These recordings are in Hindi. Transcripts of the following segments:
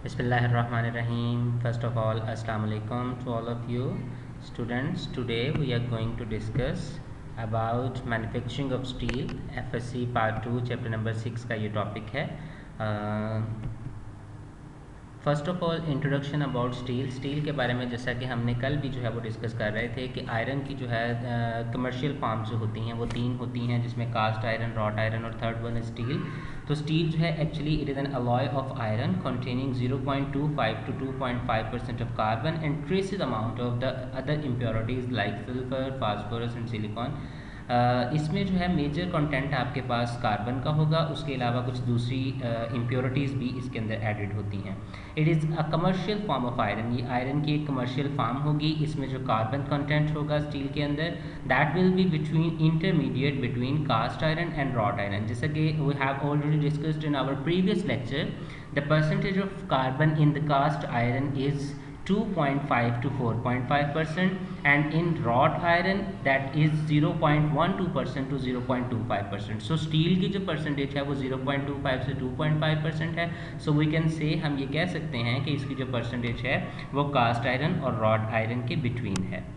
Bismillahirrahmanirrahim. First of all, Assalamu alaikum to all of you students. Today we are going to discuss about manufacturing of steel, FSC Part 2, Chapter number 6 का ये टॉपिक है. First of all introduction about steel के बारे में, जैसा कि हमने कल भी जो है वो डिस्कस कर रहे थे कि आयरन की जो है कमर्शियल फार्म्स जो होती हैं वो 3 होती हैं, जिसमें कास्ट आयरन, रॉट आयरन और थर्ड वन स्टील. तो स्टील जो है actually it is an alloy of iron containing 0.25 to 2.5% of carbon and traces amount of the other impurities like sulphur, phosphorus and silicon. इसमें जो है मेजर कंटेंट आपके पास कार्बन का होगा, उसके अलावा कुछ दूसरी इम्प्योरिटीज़ भी इसके अंदर एडेड होती हैं. It is a commercial form of iron. ये आयरन की एक कमर्शियल फॉर्म होगी. इसमें जो कार्बन कंटेंट होगा स्टील के अंदर that will be between intermediate between cast iron and wrought iron. जैसा कि we have already discussed in our previous lecture, the percentage of carbon in the cast iron is 2.5 to 4.5%, and in wrought iron that is 0.12% to 0.25%. so steel की जो परसेंटेज है वो 0.25 से 2.5% है. so we can say, हम ये कह सकते हैं कि इसकी जो परसेंटेज है वो कास्ट आयरन और रॉड आयरन के बिटवीन है.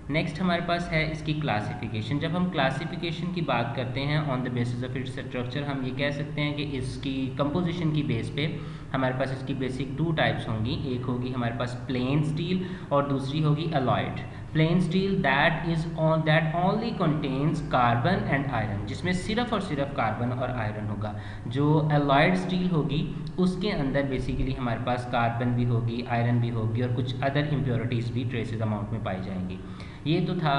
नेक्स्ट हमारे पास है इसकी क्लासिफिकेशन. जब हम क्लासिफिकेशन की बात करते हैं on the basis of its structure, हम ये कह सकते हैं कि इसकी कंपोजिशन की बेस पे हमारे पास इसकी बेसिक 2 टाइप्स होंगी. एक होगी हमारे पास प्लेन स्टील और दूसरी होगी alloyed. Plain steel that only contains carbon and iron, जिसमें सिर्फ और सिर्फ कार्बन और आयरन होगा. जो अलॉयड स्टील होगी उसके अंदर बेसिकली हमारे पास कार्बन भी होगी, आयरन भी होगी और कुछ अदर इम्प्योरिटीज़ भी ट्रेसेस अमाउंट में पाई जाएंगी. ये तो था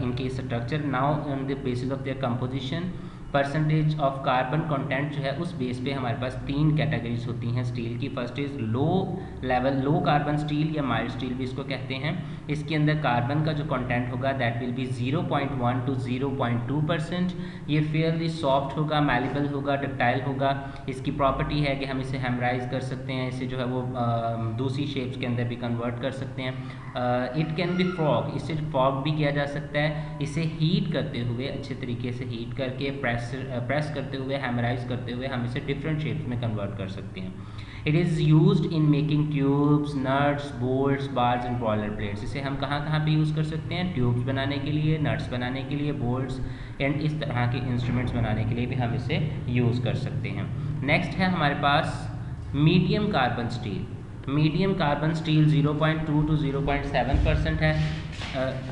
इनके structure. Now on the basis of their composition, percentage of carbon content जो है उस बेस पे हमारे पास 3 कैटेगरीज होती हैं स्टील की. First is low carbon steel या माइल्ड स्टील भी इसको कहते हैं. इसके अंदर कार्बन का जो कंटेंट होगा दैट विल बी 0.1 to 0.2%. ये फेयरली सॉफ्ट होगा, मैलेबल होगा, डक्टाइल होगा. इसकी प्रॉपर्टी है कि हम इसे हेमराइज कर सकते हैं, इसे जो है वो दूसरी शेप्स के अंदर भी कन्वर्ट कर सकते हैं. इट कैन बी फॉग, इससे फॉग भी किया जा सकता है. इसे हीट करते हुए, अच्छे तरीके से हीट करके प्रेस करते हुए, हैमराइज करते हुए हम इसे डिफरेंट शेप्स में कन्वर्ट कर सकते हैं. It is used in making tubes, nuts, bolts, bars and boiler plates. इसे हम कहाँ कहाँ पे यूज़ कर सकते हैं? ट्यूब्स बनाने के लिए, नट्स बनाने के लिए, बोल्ट्स एंड इस तरह के इंस्ट्रूमेंट्स बनाने के लिए भी हम इसे यूज़ कर सकते हैं. नेक्स्ट है हमारे पास medium carbon steel. Medium carbon steel 0.2 to 0.7% है.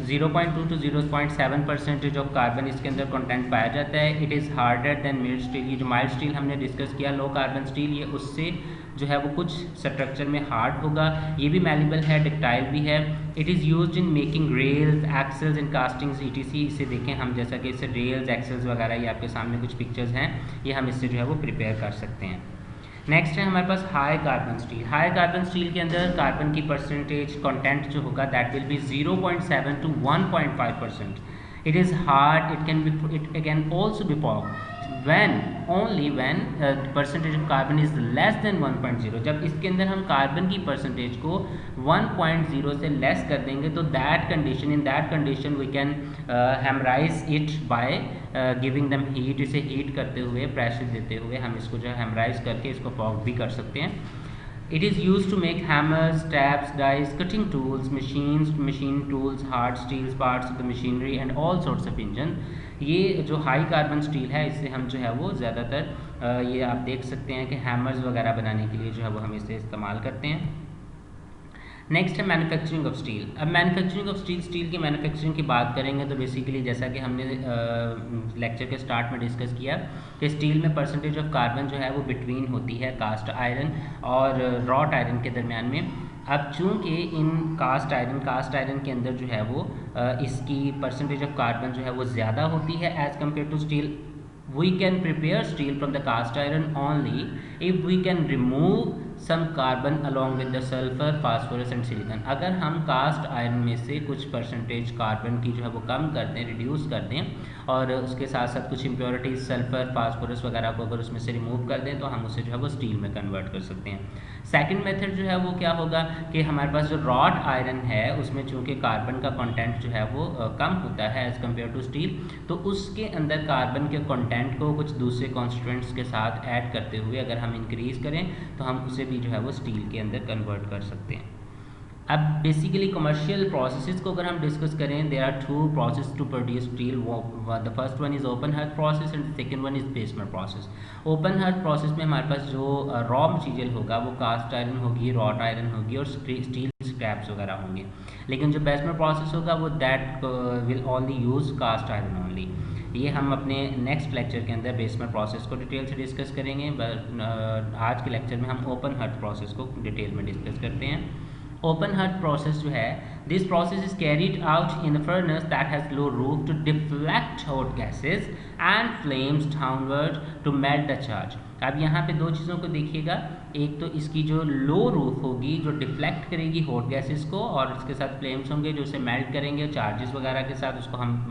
0.2 to 0.7% ऑफ कार्बन इसके अंदर कंटेंट पाया जाता है. It is harder than mild steel. ये जो माइल्ड स्टील हमने डिस्कस किया, लो कार्बन स्टील, ये उससे जो है वो कुछ स्ट्रक्चर में हार्ड होगा. ये भी मैलेबल है, डक्टाइल भी है. It is used in making rails, axles and castings ETC. इसे देखें हम, जैसा कि इससे रेल्स, एक्सेल्स वगैरह, ये आपके सामने कुछ पिक्चर्स हैं, ये हम इससे जो है वो प्रिपेयर कर सकते हैं. नेक्स्ट है हमारे पास high carbon steel. High carbon steel के अंदर कार्बन की परसेंटेज कंटेंट जो होगा that will be 0.7 to 1.5%. It is hard, it can also be फॉग only when percentage of carbon is less than 1.0. जब इसके अंदर हम कार्बन की परसेंटेज को 1.0 से लेस कर देंगे तो in that condition we can hamerize it by giving them heat. इसे हीट करते हुए, प्रेशर देते हुए हम इसको जो है हेमराइज करके इसको फॉग भी कर सकते हैं. It is used to make hammers, taps, dies, cutting tools, machine tools, hard steel parts of the machinery and all sorts of engine. ये जो हाई कार्बन स्टील है इससे हम जो है वो ज़्यादातर ये आप देख सकते हैं कि हैमर्स वगैरह बनाने के लिए जो है वो हम इसे इस्तेमाल करते हैं. नेक्स्ट है मैन्युफैक्चरिंग ऑफ स्टील. अब मैन्युफैक्चरिंग ऑफ स्टील की मैन्युफैक्चरिंग की बात करेंगे तो बेसिकली जैसा कि हमने लेक्चर के स्टार्ट में डिस्कस किया कि स्टील में परसेंटेज ऑफ कार्बन जो है वो बिटवीन होती है कास्ट आयरन और रॉट आयरन के दरमियान में. अब चूँकि इन कास्ट आयरन के अंदर जो है वो इसकी परसेंटेज ऑफ कार्बन जो है वो ज़्यादा होती है as compare to steel. We can prepare steel from the cast iron only if we can remove some carbon along with the sulfur, phosphorus and silicon. अगर हम कास्ट आयरन में से कुछ परसेंटेज कार्बन की जो है वो कम कर दें, रिड्यूस कर दें और उसके साथ साथ कुछ इम्प्योरिटीज़ सल्फर, फास्फोरस वगैरह को अगर उसमें से रिमूव कर दें तो हम उसे जो है वो स्टील में कन्वर्ट कर सकते हैं. सेकंड मेथड जो है वो क्या होगा कि हमारे पास जो रॉड आयरन है उसमें चूँकि कार्बन का कंटेंट जो है वो कम होता है एज़ कम्पेयर टू स्टील, तो उसके अंदर कार्बन के कंटेंट को कुछ दूसरे कॉन्स्टिट्यूएंट्स के साथ ऐड करते हुए अगर हम इंक्रीज़ करें तो हम उसे भी जो है वो स्टील के अंदर कन्वर्ट कर सकते हैं। अब बेसिकली कमर्शियल प्रोसेसेस को अगर हम डिस्कस करें, there are two process to produce steel. The first one is open hearth process and second one is Bessemer process. Open hearth process में हमारे पास जो रॉ मटीरियल होगा वो कास्ट आयरन होगी, रॉट आयरन होगी और स्टील स्क्रैप्स वगैरह होंगे। लेकिन जो बेसमेंट प्रोसेस होगा वो that will only use cast iron only. ये हम अपने नेक्स्ट लेक्चर के अंदर बेसमेंट प्रोसेस को डिटेल से डिस्कस करेंगे, आज के लेक्चर में हम ओपन हर्थ प्रोसेस को डिटेल में डिस्कस करते हैं। ओपन हर्थ प्रोसेस जो है, this process is carried out in the furnace that has low roof to deflect hot gases and flames downward to melt the charge. अब यहाँ पे दो चीज़ों को देखिएगा, एक तो इसकी जो लो रूफ होगी जो डिफ्लेक्ट करेगी हॉट गैसेस को, और इसके साथ फ्लेम्स होंगे जो उसे मेल्ट करेंगे, चार्जेस वगैरह के साथ उसको हम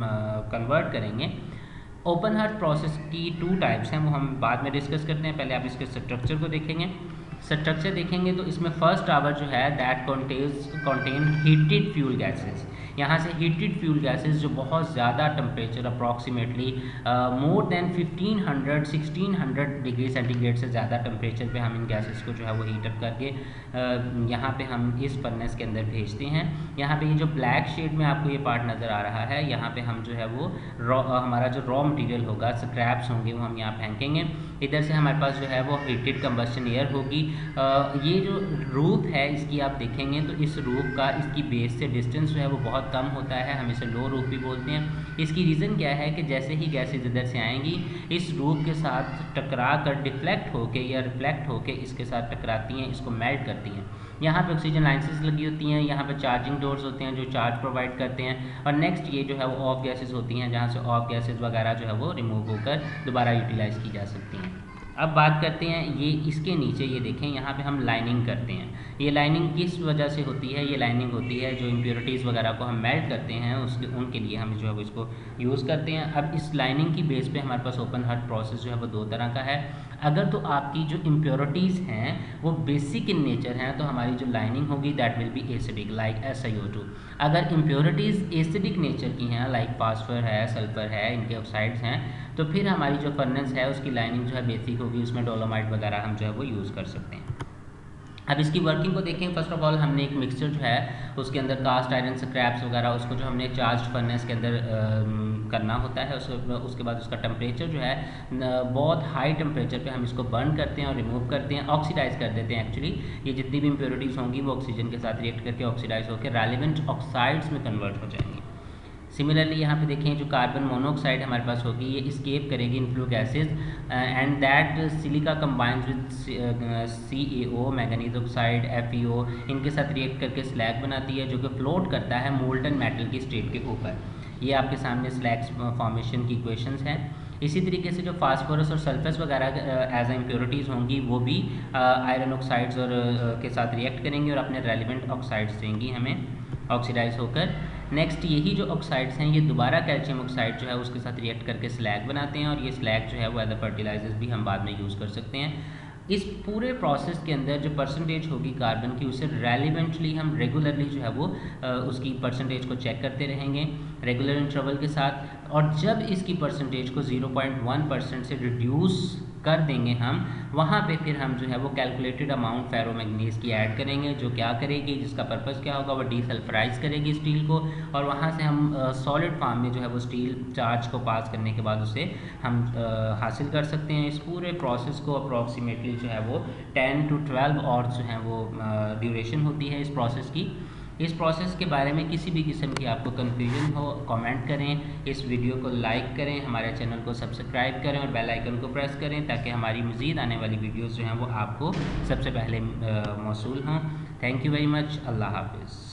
कन्वर्ट करेंगे। ओपन हर्थ प्रोसेस की 2 टाइप्स हैं, वो हम बाद में डिस्कस करते हैं। पहले आप इसके स्ट्रक्चर को देखेंगे। स्ट्रक्चर देखेंगे तो इसमें फर्स्ट टावर जो है that contain heated fuel gases. यहाँ से हीटेड फ्यूल गैसेस जो बहुत ज़्यादा temperature approximately more than 1500-1600 degree centigrade से ज़्यादा टेम्परेचर पे हम इन गैसेस को जो है वो हीटअप करके यहाँ पे हम इस फर्नेस के अंदर भेजते हैं। यहाँ पे ये जो ब्लैक शेड में आपको ये पार्ट नज़र आ रहा है, यहाँ पे हम जो है वो हमारा जो रॉ मटेरियल होगा, स्क्रैप्स होंगे, वो हम यहाँ फेंकेंगे। इधर से हमारे पास जो है वो हीटेड कंबस्शन एयर होगी। ये जो रूफ है इसकी आप देखेंगे तो इस रूफ का इसकी बेस से डिस्टेंस जो है वो बहुत कम होता है, हम इसे लो रूफ भी बोलते हैं। इसकी रीज़न क्या है कि जैसे ही गैसेज इधर से आएंगी इस रूफ के साथ टकरा कर डिफ्लेक्ट होके या रिफ्लेक्ट होके इसके साथ टकराती हैं, इसको मेल्ट करती हैं। यहाँ पे ऑक्सीजन लाइंसेस लगी होती हैं, यहाँ पे चार्जिंग डोर्स होते हैं जो चार्ज प्रोवाइड करते हैं, और नेक्स्ट ये जो है वो ऑफ गैसेस होती हैं जहाँ से ऑफ गैसेस वगैरह जो है वो रिमूव होकर दोबारा यूटिलाइज़ की जा सकती हैं। अब बात करते हैं ये इसके नीचे, ये देखें यहाँ पे हम लाइनिंग करते हैं। ये लाइनिंग किस वजह से होती है? ये लाइनिंग होती है जो इम्प्योरिटीज़ वगैरह को हम मेल्ट करते हैं उनके लिए हम जो है वो इसको यूज़ करते हैं। अब इस लाइनिंग की बेस पे हमारे पास ओपन हर्थ प्रोसेस जो है वो 2 तरह का है। अगर तो आपकी जो इम्प्योरिटीज़ हैं वो बेसिक इन नेचर हैं तो हमारी जो लाइनिंग होगी that will B acidic like SiO2। अगर इम्प्योरिटीज़ एसिडिक नेचर की हैं लाइक फास्फर है, सल्फर है, इनके ऑक्साइड्स हैं, तो फिर हमारी जो फर्नेस है उसकी लाइनिंग जो है बेसिक होगी, उसमें डोलोमाइट वगैरह हम जो है वो यूज़ कर सकते हैं। अब इसकी वर्किंग को देखें। फर्स्ट ऑफ ऑल हमने एक मिक्सचर जो है उसके अंदर कास्ट आयरन स्क्रैप्स वगैरह उसको जो हमने चार्ज फर्नेस के अंदर करना होता है, उसके बाद उसका टेम्परेचर जो है बहुत हाई टेम्परेचर पे हम इसको बर्न करते हैं और रिमूव करते हैं, ऑक्सीडाइज कर देते हैं। एक्चुअली ये जितनी भी इम्प्योरिटीज़ होंगी वो ऑक्सीजन के साथ रिएक्ट करके ऑक्सीडाइज होकर रेलेवेंट ऑक्साइड्स में कन्वर्ट हो जाएंगी। सिमिलरली यहाँ पे देखें जो कार्बन मोनोऑक्साइड हमारे पास होगी ये इस्केप करेगी in flue gases and that silica combines with CaO, manganese oxide, FeO, इनके साथ रिएक्ट करके स्लैग बनाती है जो कि फ्लोट करता है मोल्टन मेटल की स्टेट के ऊपर। ये आपके सामने स्लैग्स फॉर्मेशन की इक्वेशंस हैं। इसी तरीके से जो फास्फोरस और सल्फर्स वगैरह एज इम्प्योरिटीज़ होंगी वो भी आयरन ऑक्साइड्स और के साथ रिएक्ट करेंगी और अपने रेलिवेंट ऑक्साइड्स देंगी हमें ऑक्सीडाइज होकर। नेक्स्ट यही जो ऑक्साइड्स हैं ये दोबारा कैल्शियम ऑक्साइड जो है उसके साथ रिएक्ट करके स्लैग बनाते हैं और ये स्लैग जो है वो एज अ फर्टिलाइजर्स भी हम बाद में यूज़ कर सकते हैं। इस पूरे प्रोसेस के अंदर जो परसेंटेज होगी कार्बन की उसे रेलिवेंटली हम रेगुलरली जो है वो उसकी परसेंटेज को चेक करते रहेंगे रेगुलर इंटरवल के साथ, और जब इसकी परसेंटेज को 0.1% से रिड्यूस कर देंगे हम, वहाँ पे फिर हम जो है वो कैलकुलेटेड अमाउंट फेरोमैग्नीज की ऐड करेंगे जो क्या करेगी, जिसका पर्पस क्या होगा, वो डीसल्फराइज करेगी स्टील को और वहाँ से हम सॉलिड फॉर्म में जो है वो स्टील चार्ज को पास करने के बाद उसे हम हासिल कर सकते हैं। इस पूरे प्रोसेस को अप्रॉक्सीमेटली जो है वो 10 to 12 आवर्स जो हैं वो ड्यूरेशन होती है इस प्रोसेस की। इस प्रोसेस के बारे में किसी भी किस्म की आपको कन्फ्यूजन हो कमेंट करें, इस वीडियो को लाइक करें, हमारे चैनल को सब्सक्राइब करें और बेल आइकन को प्रेस करें ताकि हमारी मज़ीद आने वाली वीडियोस जो हैं वो आपको सबसे पहले मौसूल हों। Thank you very much. अल्लाह हाफिज़।